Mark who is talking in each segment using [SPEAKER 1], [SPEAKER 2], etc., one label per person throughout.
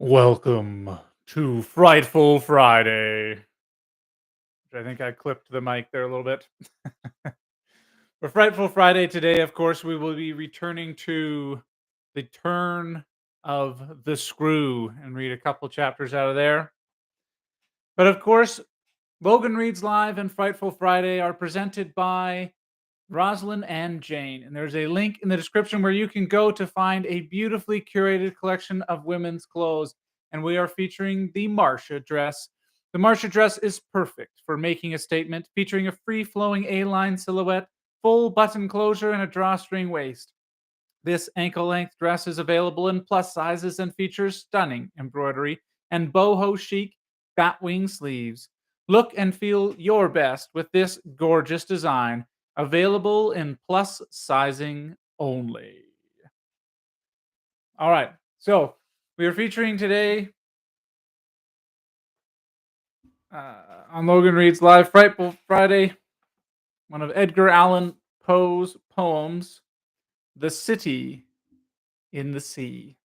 [SPEAKER 1] Welcome to Frightful Friday. I think I clipped the mic there a little bit. For Frightful Friday today, of course, we will be returning to the turn of the screw and read a couple chapters out of there. But of course, Logan Reads Live and Frightful Friday are presented by Rosalyn and Jane. And there's a link in the description where you can go to find a beautifully curated collection of women's clothes. And we are featuring the Marsha dress. The Marsha dress is perfect for making a statement, featuring a free flowing A line silhouette, full button closure, and a drawstring waist. This ankle length dress is available in plus sizes and features stunning embroidery and boho chic batwing sleeves. Look and feel your best with this gorgeous design, available in plus sizing only. All right, so we are featuring today on Logan Reads Live Frightful Friday, one of Edgar Allan Poe's poems, The City in the Sea.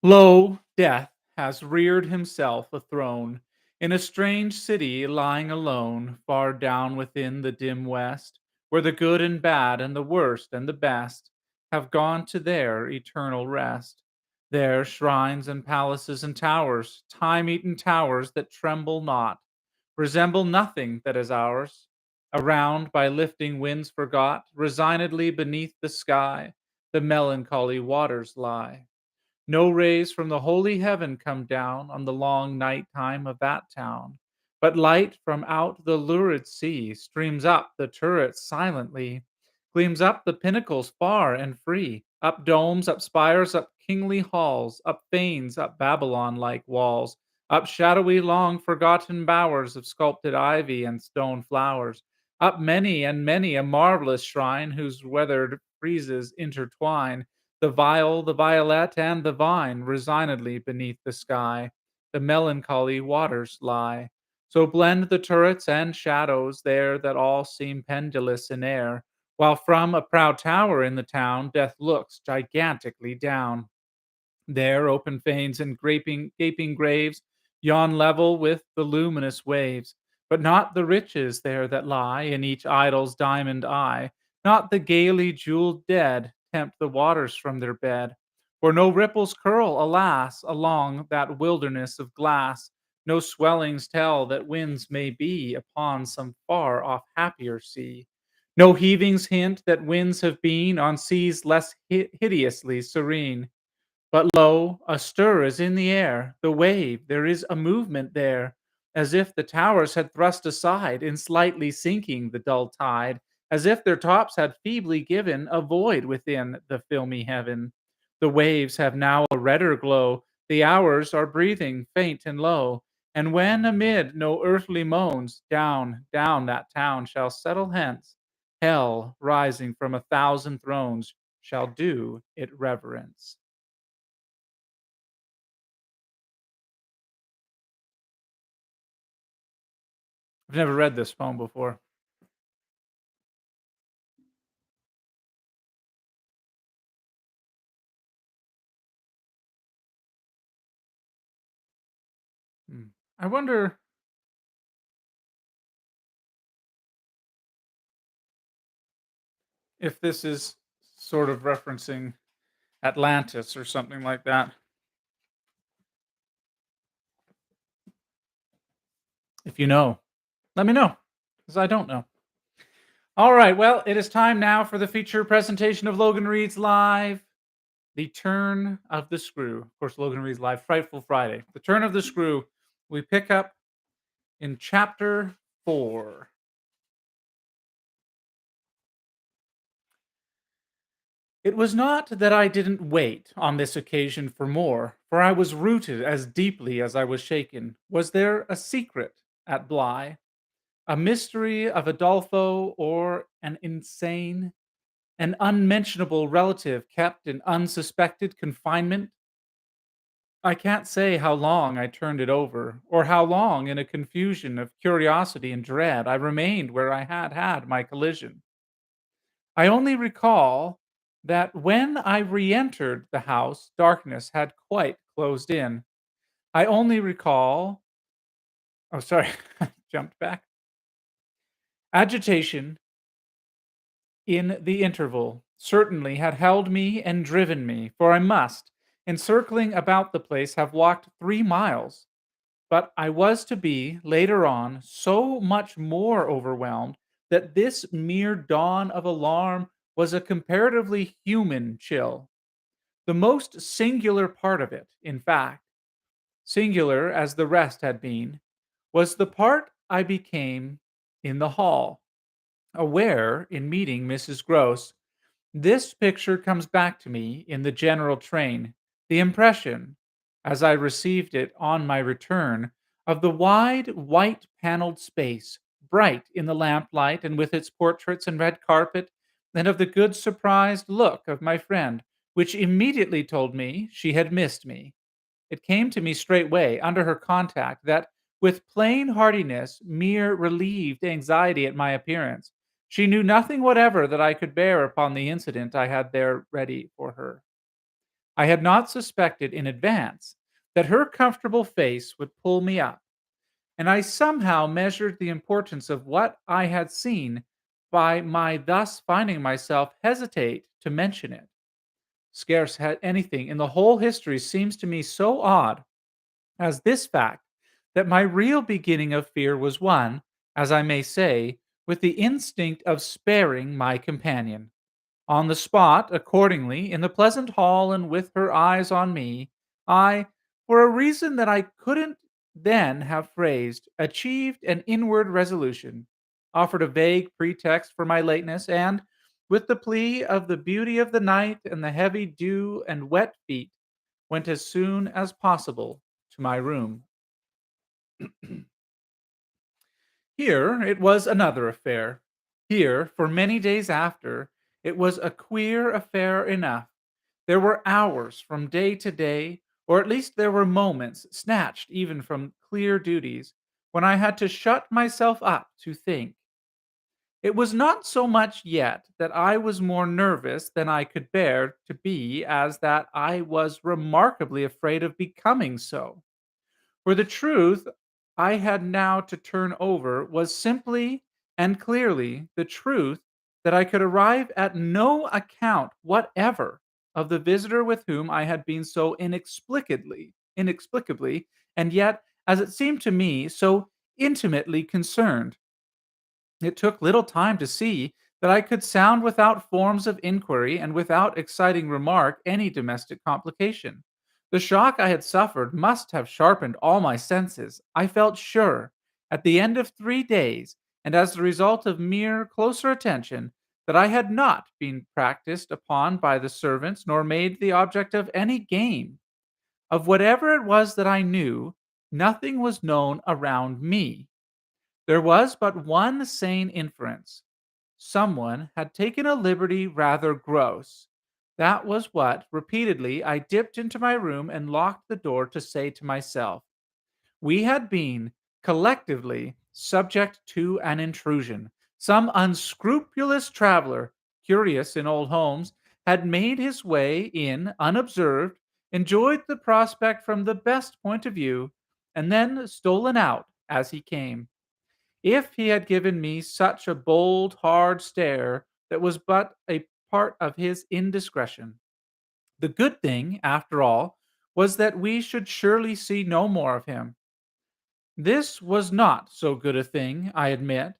[SPEAKER 1] Lo, death has reared himself a throne in a strange city lying alone, far down within the dim west, where the good and bad and the worst and the best have gone to their eternal rest. There, shrines and palaces and towers, time eaten towers that tremble not, resemble nothing that is ours. Around, by lifting winds forgot, resignedly beneath the sky, the melancholy waters lie. No rays from the holy heaven come down on the long night time of that town, but light from out the lurid sea streams up the turrets silently, gleams up the pinnacles far and free, up domes, up spires, up kingly halls, up fanes, up Babylon like walls, up shadowy long forgotten bowers of sculpted ivy and stone flowers, up many and many a marvelous shrine whose weathered friezes intertwine the viol, the violet, and the vine resignedly beneath the sky. The melancholy waters lie. So blend the turrets and shadows there that all seem pendulous in air, while from a proud tower in the town death looks gigantically down. There, open fanes and gaping graves yawn level with the luminous waves. But not the riches there that lie in each idol's diamond eye, not the gaily jeweled dead tempt the waters from their bed. For no ripples curl, alas, along that wilderness of glass. No swellings tell that winds may be upon some far off happier sea. No heavings hint that winds have been on seas less hideously serene. But lo, a stir is in the air, the wave, there is a movement there, as if the towers had thrust aside in slightly sinking the dull tide, as if their tops had feebly given a void within the filmy heaven. The waves have now a redder glow, the hours are breathing faint and low, and when amid no earthly moans, down, down that town shall settle hence, hell, rising from a thousand thrones, shall do it reverence. I've never read this poem before. Hmm. I wonder if this is sort of referencing Atlantis or something like that. If you know, let me know, because I don't know. All right, well, it is time now for the feature presentation of Logan Reads Live, The Turn of the Screw. Of course, Logan Reads Live, Frightful Friday. The Turn of the Screw. We pick up in chapter 4. It was not that I didn't wait on this occasion for I was rooted as deeply as I was shaken. Was there a secret at Bly? A mystery of Adolfo or an insane, an unmentionable relative kept in unsuspected confinement? I can't say how long I turned it over, or how long, in a confusion of curiosity and dread, I remained where I had had my collision. I only recall that when I re entered the house, darkness had quite closed in. I only recall, oh, sorry, I jumped back. Agitation in the interval certainly had held me and driven me, for I must, in circling about the place, have walked 3 miles. But I was to be, later on, so much more overwhelmed that this mere dawn of alarm was a comparatively human chill. The most singular part of it, in fact, singular as the rest had been, was the part I became in the hall, aware, in meeting Mrs. Gross. This picture comes back to me in the general train, the impression, as I received it on my return, of the wide, white paneled space, bright in the lamplight and with its portraits and red carpet, and of the good surprised look of my friend, which immediately told me she had missed me. It came to me straightway, under her contact, that with plain heartiness, mere relieved anxiety at my appearance, she knew nothing whatever that I could bear upon the incident I had there ready for her. I had not suspected in advance that her comfortable face would pull me up, and I somehow measured the importance of what I had seen by my thus finding myself hesitate to mention it. Scarce had anything in the whole history seems to me so odd as this fact that my real beginning of fear was one, as I may say, with the instinct of sparing my companion. On the spot, accordingly, in the pleasant hall and with her eyes on me, I, for a reason that I couldn't then have phrased, achieved an inward resolution, offered a vague pretext for my lateness, and, with the plea of the beauty of the night and the heavy dew and wet feet, went as soon as possible to my room. Here it was another affair. Here, for many days after, it was a queer affair enough. There were hours from day to day, or at least there were moments, snatched even from clear duties, when I had to shut myself up to think. It was not so much yet that I was more nervous than I could bear to be as that I was remarkably afraid of becoming so. For the truth I had now to turn over was simply and clearly the truth that I could arrive at no account whatever of the visitor with whom I had been so inexplicably, and yet, as it seemed to me, so intimately concerned. It took little time to see that I could sound without forms of inquiry and without exciting remark any domestic complication. The shock I had suffered must have sharpened all my senses, I felt sure, at the end of 3 days, and as the result of mere closer attention, that I had not been practiced upon by the servants nor made the object of any game. Of whatever it was that I knew, nothing was known around me. There was but one sane inference. Someone had taken a liberty rather gross. That was what, repeatedly, I dipped into my room and locked the door to say to myself. We had been, collectively, subject to an intrusion. Some unscrupulous traveler, curious in old homes, had made his way in unobserved, enjoyed the prospect from the best point of view, and then stolen out as he came. If he had given me such a bold, hard stare, that was but a part of his indiscretion. The good thing, after all, was that we should surely see no more of him. This was not so good a thing, I admit,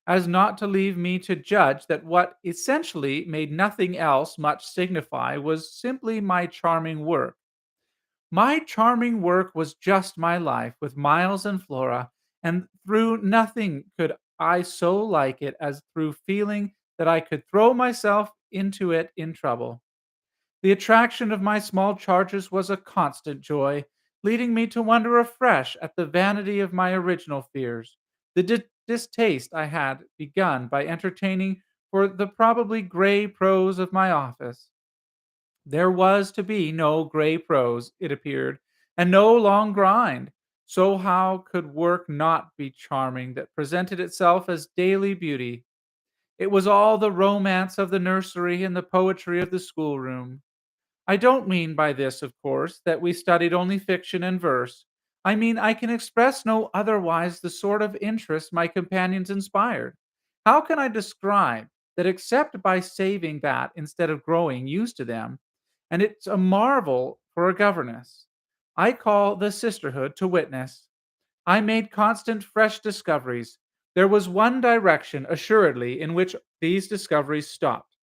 [SPEAKER 1] as not to leave me to judge that what essentially made nothing else much signify was simply my charming work. My charming work was just my life with Miles and Flora, and through nothing could I so like it as through feeling that I could throw myself into it in trouble. The attraction of my small charges was a constant joy, leading me to wonder afresh at the vanity of my original fears, the distaste I had begun by entertaining for the probably gray prose of my office. There was to be no gray prose, it appeared, and no long grind. So how could work not be charming that presented itself as daily beauty? It was all the romance of the nursery and the poetry of the schoolroom. I don't mean by this, of course, that we studied only fiction and verse. I mean, I can express no otherwise the sort of interest my companions inspired. How can I describe that except by saving that instead of growing used to them? And it's a marvel for a governess. I call the sisterhood to witness. I made constant fresh discoveries. There was one direction, assuredly, in which these discoveries stopped.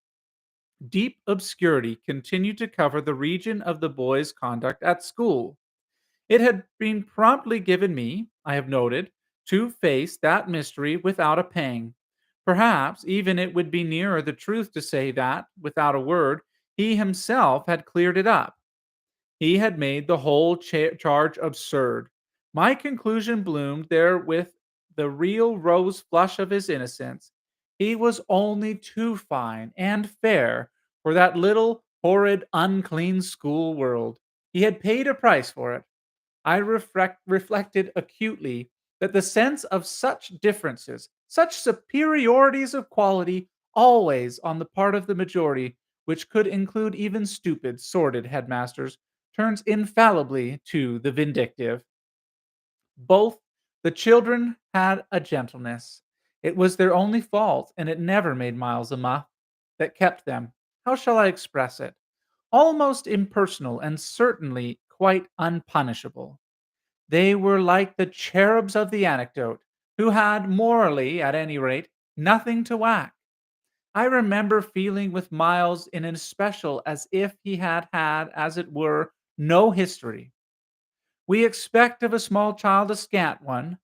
[SPEAKER 1] Deep obscurity continued to cover the region of the boy's conduct at school. It had been promptly given me, I have noted, to face that mystery without a pang. Perhaps even it would be nearer the truth to say that, without a word, he himself had cleared it up. He had made the whole charge absurd. My conclusion bloomed there with the real rose flush of his innocence. He was only too fine and fair for that little, horrid, unclean school world. He had paid a price for it. I reflected acutely that the sense of such differences, such superiorities of quality, always on the part of the majority, which could include even stupid, sordid headmasters, turns infallibly to the vindictive. Both the children had a gentleness. It was their only fault, and it never made Miles a muff, that kept them, how shall I express it, almost impersonal and certainly quite unpunishable. They were like the cherubs of the anecdote, who had, morally at any rate, nothing to whack. I remember feeling with Miles in especial as if he had had, as it were, no history. We expect of a small child a scant one,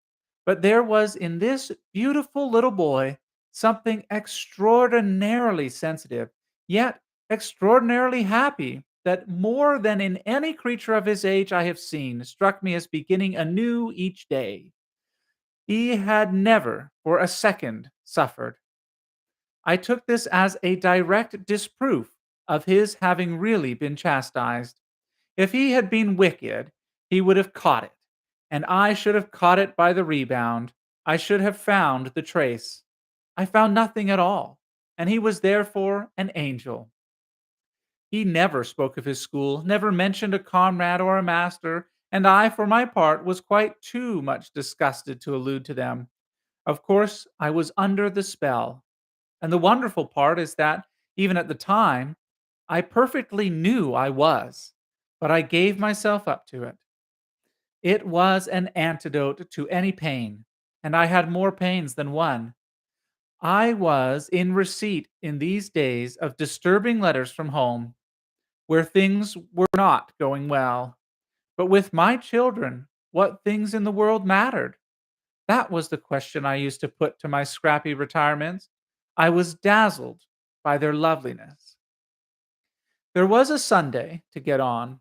[SPEAKER 1] but there was in this beautiful little boy something extraordinarily sensitive, yet extraordinarily happy, that more than in any creature of his age I have seen struck me as beginning anew each day. He had never for a second suffered. I took this as a direct disproof of his having really been chastised. If he had been wicked, he would have caught it, and I should have caught it by the rebound. I should have found the trace. I found nothing at all, and he was therefore an angel. He never spoke of his school, never mentioned a comrade or a master, and I, for my part, was quite too much disgusted to allude to them. Of course, I was under the spell, and the wonderful part is that, even at the time, I perfectly knew I was, but I gave myself up to it. It was an antidote to any pain, and I had more pains than one. I was in receipt in these days of disturbing letters from home, where things were not going well. But with my children, what things in the world mattered? That was the question I used to put to my scrappy retirements. I was dazzled by their loveliness. There was a Sunday, to get on,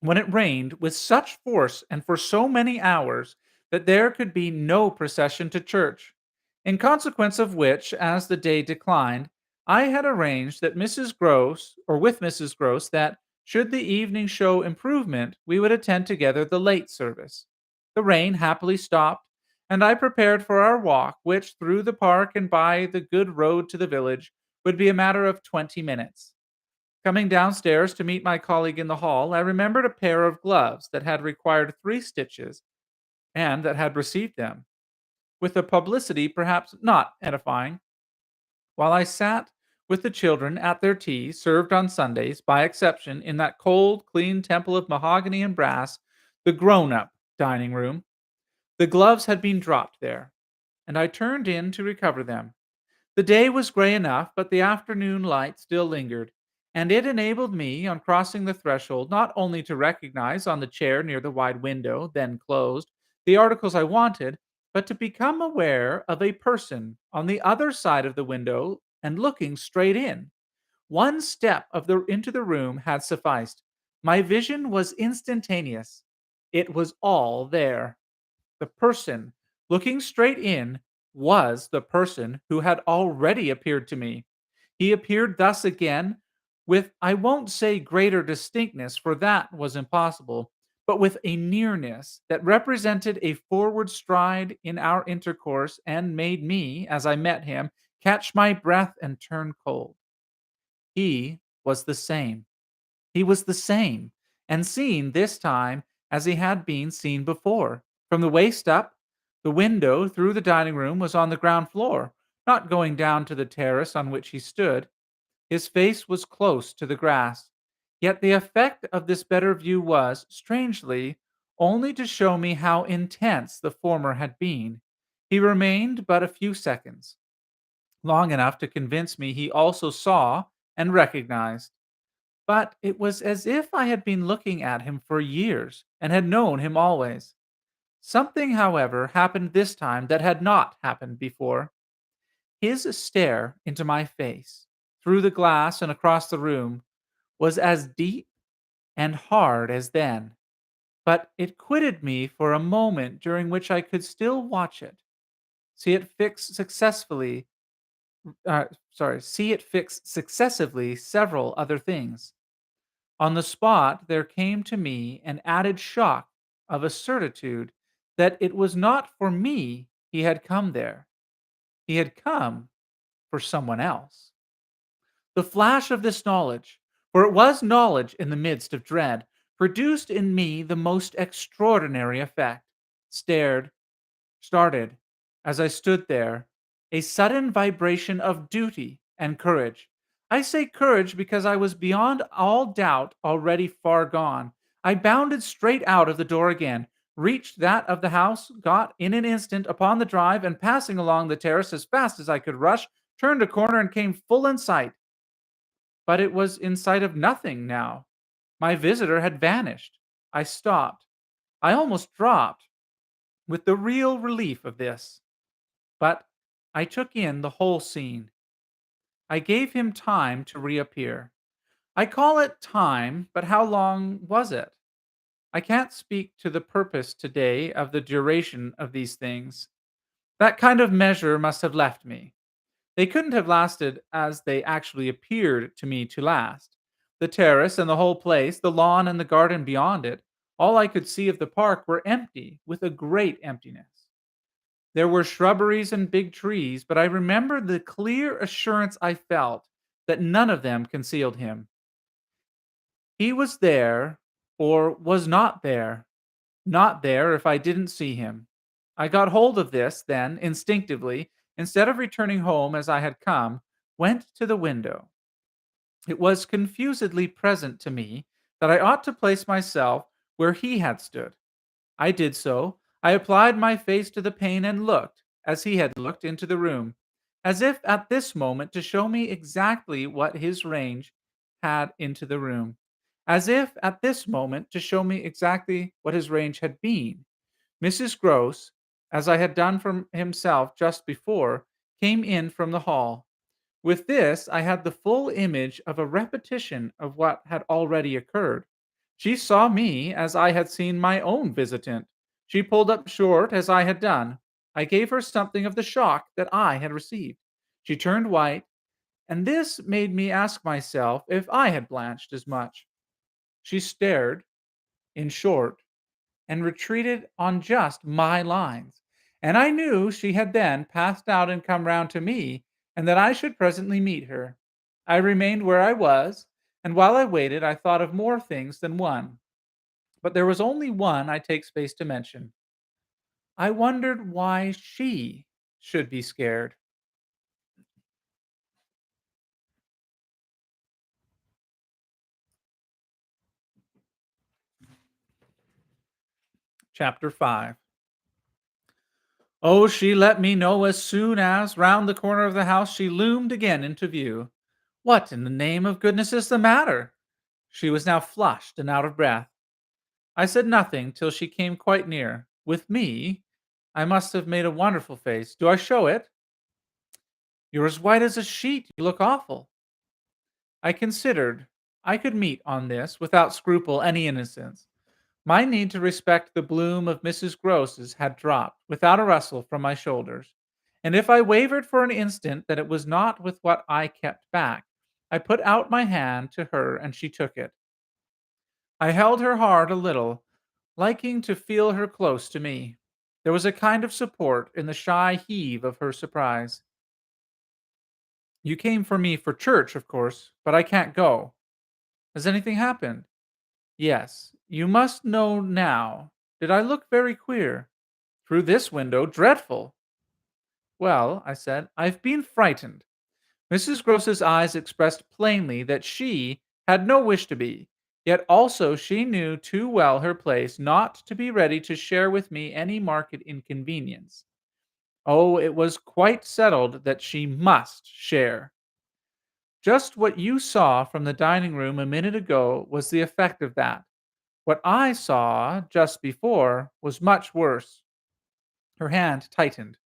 [SPEAKER 1] when it rained with such force and for so many hours that there could be no procession to church, in consequence of which, as the day declined, I had arranged that Mrs. Gross, or with Mrs. Gross, that, should the evening show improvement, we would attend together the late service. The rain happily stopped, and I prepared for our walk, which, through the park and by the good road to the village, would be a matter of 20 minutes. Coming downstairs to meet my colleague in the hall, I remembered a pair of gloves that had required 3 stitches, and that had received them, with a publicity perhaps not edifying. While I sat with the children at their tea, served on Sundays, by exception, in that cold, clean temple of mahogany and brass, the grown up dining room, the gloves had been dropped there, and I turned in to recover them. The day was gray enough, but the afternoon light still lingered, and it enabled me, on crossing the threshold, not only to recognize on the chair near the wide window, then closed, the articles I wanted, but to become aware of a person on the other side of the window and looking straight in. One step into the room had sufficed. My vision was instantaneous. It was all there. The person looking straight in was the person who had already appeared to me. He appeared thus again with, I won't say greater distinctness, for that was impossible, but with a nearness that represented a forward stride in our intercourse and made me, as I met him, catch my breath, and turn cold. He was the same. He was the same, and seen this time as he had been seen before. From the waist up, the window through the dining room was on the ground floor, not going down to the terrace on which he stood. His face was close to the grass. Yet the effect of this better view was, strangely, only to show me how intense the former had been. He remained but a few seconds, long enough to convince me he also saw and recognized. But it was as if I had been looking at him for years and had known him always. Something, however, happened this time that had not happened before. His stare into my face, through the glass and across the room, was as deep and hard as then, but it quitted me for a moment during which I could still watch it, see it fix successfully, see it fix successively several other things. On the spot, there came to me an added shock of a certitude that it was not for me he had come there. He had come for someone else. The flash of this knowledge, for it was knowledge in the midst of dread, produced in me the most extraordinary effect. Stared, started, as I stood there, a sudden vibration of duty and courage. I say courage because I was beyond all doubt already far gone. I bounded straight out of the door again, reached that of the house, got in an instant upon the drive, and passing along the terrace as fast as I could rush, turned a corner and came full in sight. But it was in sight of nothing now. My visitor had vanished. I stopped. I almost dropped with the real relief of this. But I took in the whole scene. I gave him time to reappear. I call it time, but how long was it? I can't speak to the purpose today of the duration of these things. That kind of measure must have left me. They couldn't have lasted as they actually appeared to me to last. The terrace and the whole place, the lawn and the garden beyond it, all I could see of the park were empty, with a great emptiness. There were shrubberies and big trees, but I remember the clear assurance I felt that none of them concealed him. He was there, or was not there. Not there if I didn't see him. I got hold of this, then, instinctively, instead of returning home as I had come, went to the window. It was confusedly present to me that I ought to place myself where he had stood. I did so. I applied my face to the pane and looked, as he had looked, into the room, as if at this moment to show me exactly what his range had into the room, as if at this moment to show me exactly what his range had been. Mrs. Gross, as I had done for himself just before, came in from the hall. With this, I had the full image of a repetition of what had already occurred. She saw me as I had seen my own visitant. She pulled up short as I had done. I gave her something of the shock that I had received. She turned white, and this made me ask myself if I had blanched as much. She stared, in short, and retreated on just my lines. And I knew she had then passed out and come round to me, and that I should presently meet her. I remained where I was, and while I waited, I thought of more things than one. But there was only one I take space to mention. I wondered why she should be scared. Chapter 5. Oh, she let me know as soon as, round the corner of the house, she loomed again into view. What in the name of goodness is the matter? She was now flushed and out of breath. I said nothing till she came quite near. With me, I must have made a wonderful face. Do I show it? You're as white as a sheet. You look awful. I considered I could meet on this, without scruple, any innocence. My need to respect the bloom of Mrs. Gross's had dropped, without a rustle, from my shoulders. And if I wavered for an instant that it was not with what I kept back, I put out my hand to her and she took it. I held her hard a little, liking to feel her close to me. There was a kind of support in the shy heave of her surprise. You came for me for church, of course, but I can't go. Has anything happened? Yes. You must know now. Did I look very queer? Through this window, dreadful. Well, I said, I've been frightened. Mrs. Gross's eyes expressed plainly that she had no wish to be, yet also she knew too well her place not to be ready to share with me any market inconvenience. Oh, it was quite settled that she must share. Just what you saw from the dining room a minute ago was the effect of that. What I saw just before was much worse. Her hand tightened.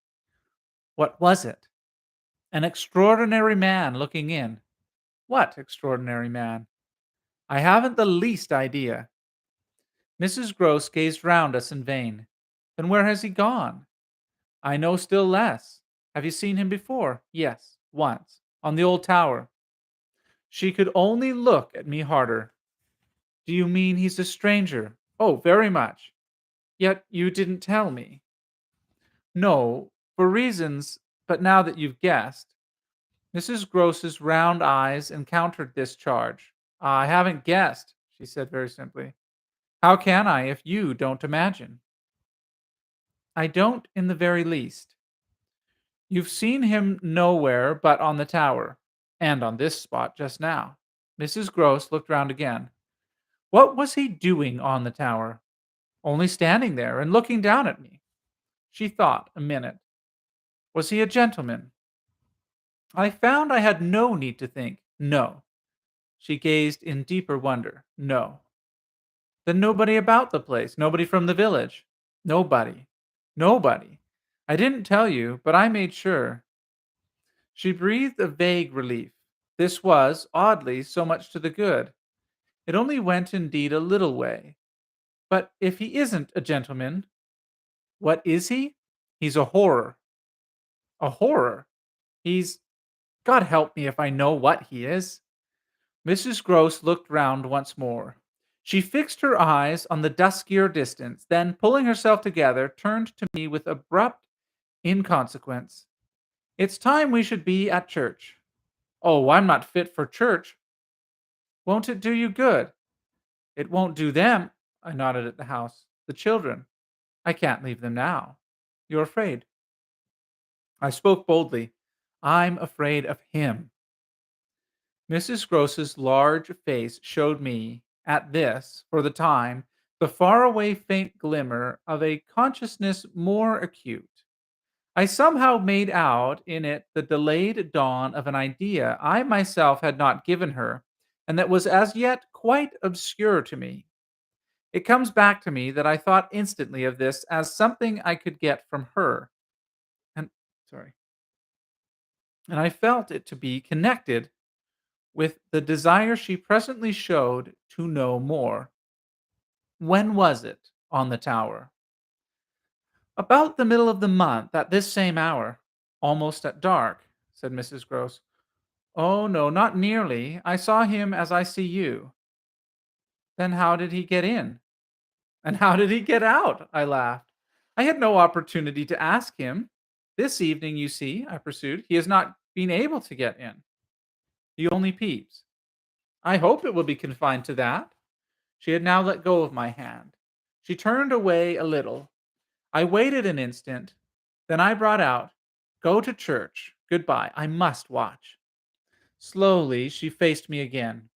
[SPEAKER 1] What was it? An extraordinary man looking in. What extraordinary man? I haven't the least idea. Mrs. Gross gazed round us in vain. Then where has he gone? I know still less. Have you seen him before? Yes, once, on the old tower. She could only look at me harder. Do you mean he's a stranger? Oh, very much. Yet you didn't tell me. No, for reasons, but now that you've guessed. Mrs. Gross's round eyes encountered this charge. I haven't guessed, she said very simply. How can I if you don't imagine? I don't in the very least. You've seen him nowhere but on the tower, and on this spot just now. Mrs. Gross looked round again. What was he doing on the tower? Only standing there and looking down at me. She thought a minute. Was he a gentleman? I found I had no need to think. No. She gazed in deeper wonder. No. Then nobody about the place, nobody from the village. Nobody. Nobody. I didn't tell you, but I made sure. She breathed a vague relief. This was, oddly, so much to the good. It only went indeed a little way. But if he isn't a gentleman, what is he? He's a horror. A horror? He's. God help me if I know what he is. Mrs. Gross looked round once more. She fixed her eyes on the duskier distance, then, pulling herself together, turned to me with abrupt inconsequence. It's time we should be at church. Oh, I'm not fit for church. Won't it do you good? It won't do them. I nodded at the house. The children. I can't leave them now. You're afraid. I spoke boldly. I'm afraid of him. Mrs. Gross's large face showed me, at this, for the time, the faraway faint glimmer of a consciousness more acute. I somehow made out in it the delayed dawn of an idea I myself had not given her, and that was as yet quite obscure to me. It comes back to me that I thought instantly of this as something I could get from her, and sorry, and I felt it to be connected with the desire she presently showed to know more. When was it on the tower? About the middle of the month, at this same hour, almost at dark, said Mrs. Gross. Oh, no, not nearly. I saw him as I see you. Then how did he get in? And how did he get out? I laughed. I had no opportunity to ask him. This evening, you see, I pursued, he has not been able to get in. He only peeps. I hope it will be confined to that. She had now let go of my hand. She turned away a little. I waited an instant. Then I brought out, Go to church. Goodbye. I must watch. Slowly, she faced me again.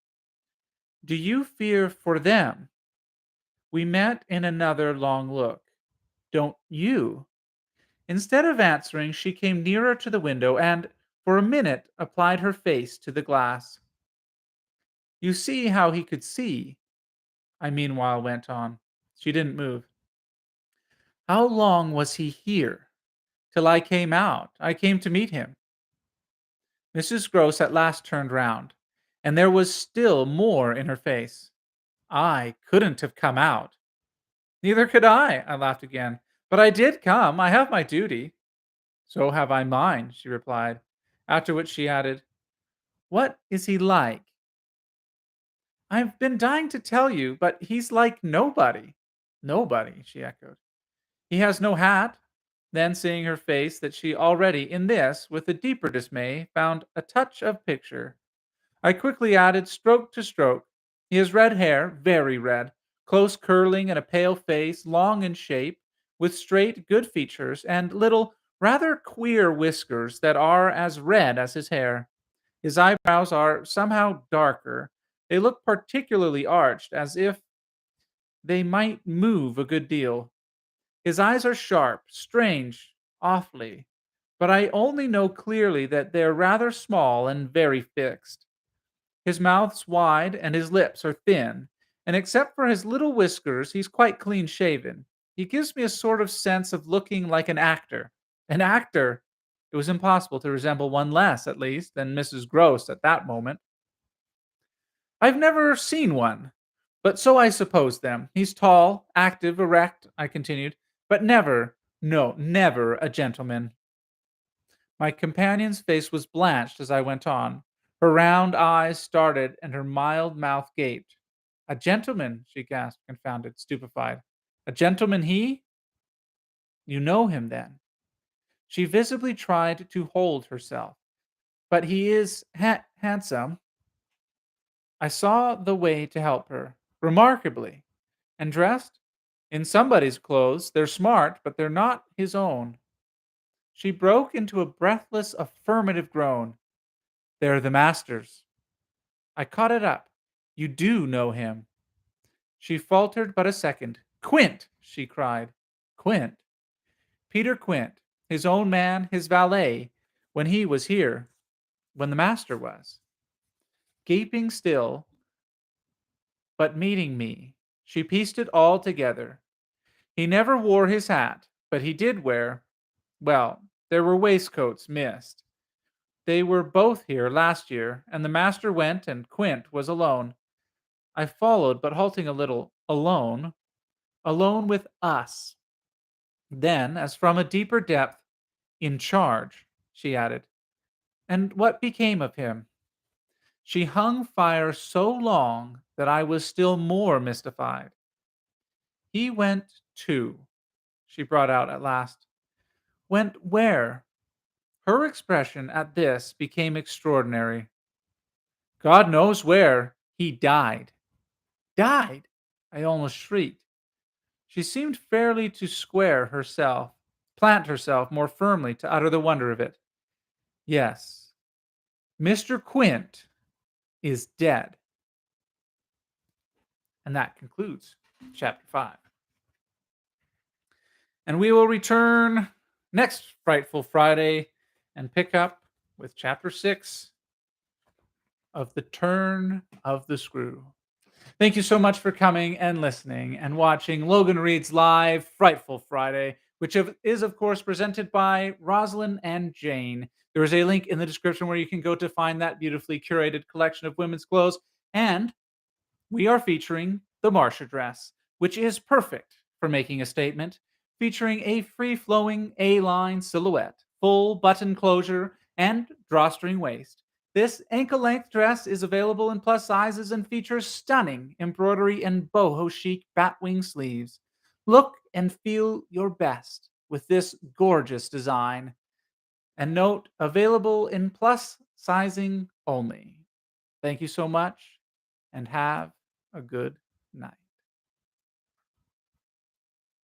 [SPEAKER 1] Do you fear for them? We met in another long look. Don't you? Instead of answering, she came nearer to the window and, for a minute, applied her face to the glass. You see how he could see, I meanwhile went on. She didn't move. How long was he here? Till I came out. I came to meet him. Mrs. Gross at last turned round, and there was still more in her face. I couldn't have come out. Neither could I laughed again. But I did come. I have my duty. So have I mine, she replied, after which she added, What is he like? I've been dying to tell you, but he's like nobody. Nobody, she echoed. He has no hat, Then, seeing her face, that she already, in this, with a deeper dismay, found a touch of picture, I quickly added stroke to stroke. He has red hair, very red, close curling and a pale face, long in shape, with straight, good features, and little, rather queer whiskers that are as red as his hair. His eyebrows are somehow darker. They look particularly arched, as if they might move a good deal. His eyes are sharp, strange, awfully, but I only know clearly that they're rather small and very fixed. His mouth's wide and his lips are thin, and except for his little whiskers, he's quite clean shaven. He gives me a sort of sense of looking like an actor. An actor! It was impossible to resemble one less, at least, than Mrs. Gross at that moment. I've never seen one, but so I suppose them. He's tall, active, erect, I continued, but never, no, never a gentleman. My companion's face was blanched as I went on. Her round eyes started and her mild mouth gaped. A gentleman, she gasped, confounded, stupefied. A gentleman he? You know him then? She visibly tried to hold herself. But he is handsome. I saw the way to help her. Remarkably. And dressed? In somebody's clothes. They're smart, but they're not his own. She broke into a breathless, affirmative groan. They're the master's. I caught it up. You do know him. She faltered but a second. Quint, she cried. Quint? Peter Quint, his own man, his valet, when he was here, when the master was. Gaping still, but meeting me, she pieced it all together. He never wore his hat, but he did wear, well, there were waistcoats missed. They were both here last year, and the master went, and Quint was alone. I followed, but halting a little. Alone? Alone with us. Then, as from a deeper depth, in charge, she added. And what became of him? She hung fire so long that I was still more mystified. He went too, she brought out at last. Went where? Her expression at this became extraordinary. God knows where. He died. Died? I almost shrieked. She seemed fairly to square herself, plant herself more firmly to utter the wonder of it. Yes, Mr. Quint is dead. And that concludes chapter 5. And we will return next Frightful Friday and pick up with chapter 6 of The Turn of the Screw. Thank you so much for coming and listening and watching Logan Reads Live Frightful Friday, which is, of course, presented by Rosalyn and Jane. There is a link in the description where you can go to find that beautifully curated collection of women's clothes. And we are featuring the Marsha Dress, which is perfect for making a statement, featuring a free-flowing A-line silhouette, full button closure, and drawstring waist. This ankle-length dress is available in plus sizes and features stunning embroidery and boho chic batwing sleeves. Look and feel your best with this gorgeous design. And note, available in plus sizing only. Thank you so much, and have a good night.